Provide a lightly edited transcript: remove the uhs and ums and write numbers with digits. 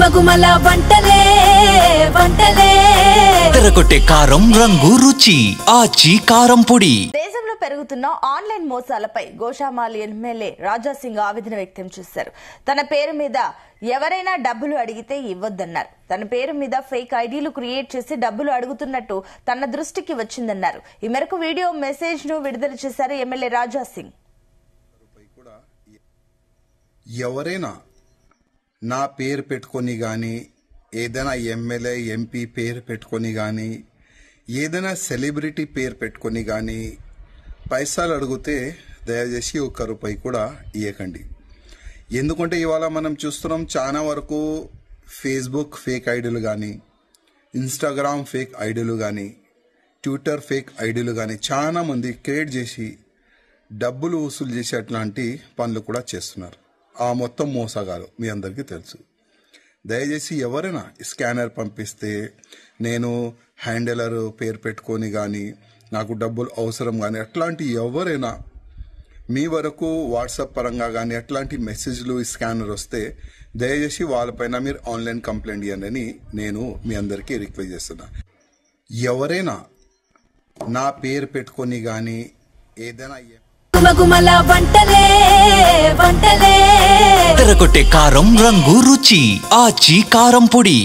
గుమగుమల వంటలే వంటలే తెరకొట్టే కారం రంగు రుచి ఆచి కారం పొడి. దేశంలో పెరుగుతున్న ఆన్లైన్ మోసాలపై గోషామాలి ఎమ్మెల్యే రాజా సింగ్ ఆవేదన వ్యక్తం చేశారు. తన పేరు మీద ఎవరైనా డబ్బులు అడిగితే ఇవ్వొద్దన్నారు. తన పేరు మీద ఫేక్ ఐడీలు క్రియేట్ చేసి డబ్బులు అడుగుతున్నట్టు తన దృష్టికి వచ్చిందన్నారు. ఈ మేరకు వీడియో మెసేజ్ ను విడుదల చేశారు ఎమ్మెల్యే రాజా సింగ్. ఎవరైనా నా పేరు పెట్టుకొని గాని ఏదైనా ఎమ్మెల్యే ఎంపీ పేరు పెట్టుకొని గాని ఏదైనా సెలబ్రిటీ పేరు పెట్టుకొని గాని పైసలు అడిగితే దయచేసి ₹1 కూడా ఇవ్వకండి. ఎందుకంటే ఇవాళ మనం చూస్తున్నాం చాలా వరకు ఫేస్బుక్ ఫేక్ ఐడీలు కానీ, ఇన్స్టాగ్రామ్ ఫేక్ ఐడీలు కానీ, ట్విట్టర్ ఫేక్ ఐడీలు కానీ చాలా మంది క్రియేట్ చేసి డబ్బులు వసూలు చేసి అట్లాంటి పనులు కూడా చేస్తున్నారు. ఆ మొత్తం మోసగాలు మీ అందరికీ తెలుసు. దయచేసి ఎవరైనా స్కానర్ పంపిస్తే నేను హ్యాండిలర్ పేరు పెట్టుకొని కానీ నాకు డబ్బులు అవసరం కానీ అట్లాంటి ఎవరైనా మీ వరకు వాట్సాప్ పరంగా కానీ అట్లాంటి మెసేజ్లు స్కానర్ వస్తే దయచేసి వాళ్ళపైన మీరు ఆన్లైన్ కంప్లైంట్ ఇవ్వండి అని నేను మీ అందరికీ రిక్వెస్ట్ చేస్తున్నా. ఎవరైనా నా పేరు పెట్టుకొని కానీ ఏదైనా గుమగుమల వంటలే వంటలే తెరకొట్టే కారం రంగు రుచి ఆచి కారం పొడి.